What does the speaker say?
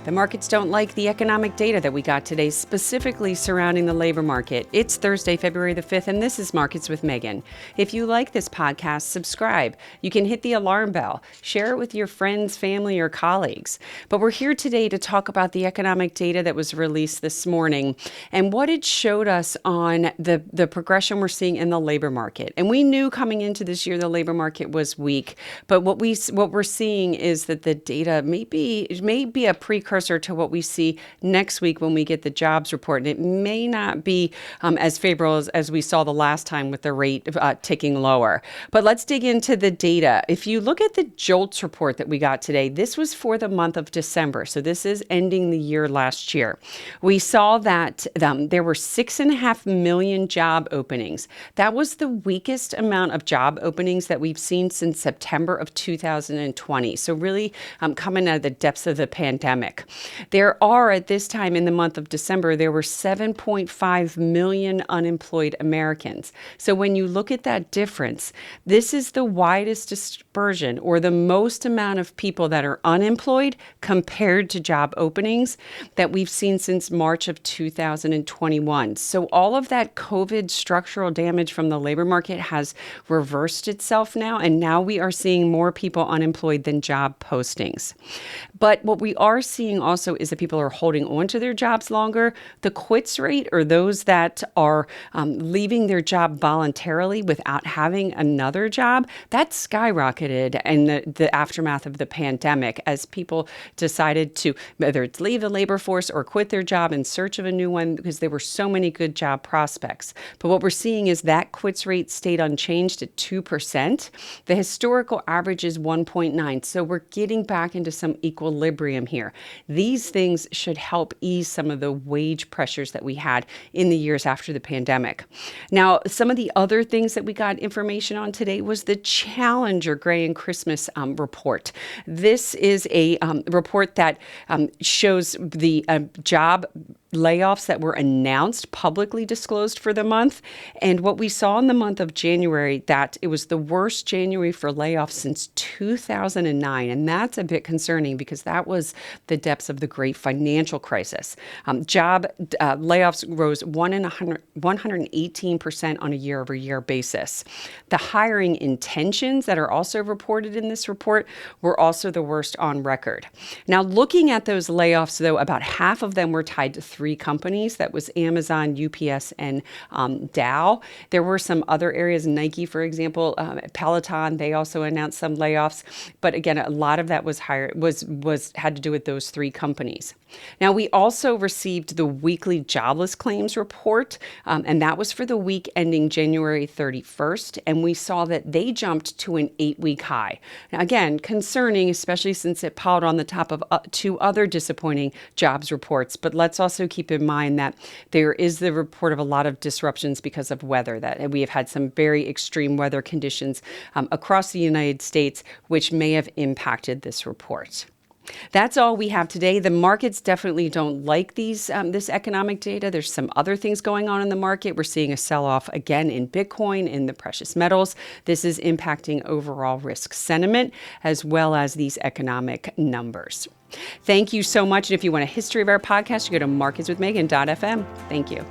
The markets don't like the economic data that we got today, specifically surrounding the labor market. It's Thursday, February the 5th, and this is Markets with Megan. If you like this podcast, subscribe. You can hit the alarm bell, share it with your friends, family, or colleagues. But we're here today to talk about the economic data that was released this morning and what it showed us on the progression we're seeing in the labor market. And we knew coming into this year the labor market was weak, but what we're seeing is that the data may be a precursor to what we see next week when we get the jobs report. And it may not be as favorable as we saw the last time with the rate ticking lower. But let's dig into the data. If you look at the JOLTS report that we got today, this was for the month of December. So this is ending the year last year. We saw that there were 6.5 million job openings. That was the weakest amount of job openings that we've seen since September of 2020. So really coming out of the depths of the pandemic. There are, at this time in the month of December, there were 7.5 million unemployed Americans. So when you look at that difference, this is the widest dispersion or the most amount of people that are unemployed compared to job openings that we've seen since March of 2021. So all of that COVID structural damage from the labor market has reversed itself now, and now we are seeing more people unemployed than job postings. But what we are seeing also is that people are holding on to their jobs longer. The quits rate, or those that are leaving their job voluntarily without having another job, that skyrocketed in the aftermath of the pandemic as people decided to, whether it's leave the labor force or quit their job in search of a new one, because there were so many good job prospects. But what we're seeing is that quits rate stayed unchanged at 2%. The historical average is 1.9. So we're getting back into some equilibrium here. These things should help ease some of the wage pressures that we had in the years after the pandemic. Now, some of the other things that we got information on today was the Challenger Gray and Christmas report. This is a report that shows the job layoffs that were announced, publicly disclosed for the month. And what we saw in the month of January, that it was the worst January for layoffs since 2009. And that's a bit concerning because that was the depths of the great financial crisis. Job layoffs rose 118% on a year-over-year basis. The hiring intentions that are also reported in this report were also the worst on record. Now, looking at those layoffs, though, about half of them were tied to three companies. That was Amazon, UPS, and Dow. There were some other areas, Nike, for example, Peloton, they also announced some layoffs. But again, a lot of that had to do with those three companies. Now, we also received the weekly jobless claims report, and that was for the week ending January 31st, and we saw that they jumped to an 8-week high. Now, again, concerning, especially since it piled on the top of two other disappointing jobs reports, but let's also keep in mind that there is the report of a lot of disruptions because of weather, that we have had some very extreme weather conditions across the United States, which may have impacted this report. That's all we have today. The markets definitely don't like this economic data. There's some other things going on in the market. We're seeing a sell-off again in Bitcoin, in the precious metals. This is impacting overall risk sentiment as well as these economic numbers. Thank you so much. And if you want a history of our podcast, you go to marketswithmegan.fm. Thank you.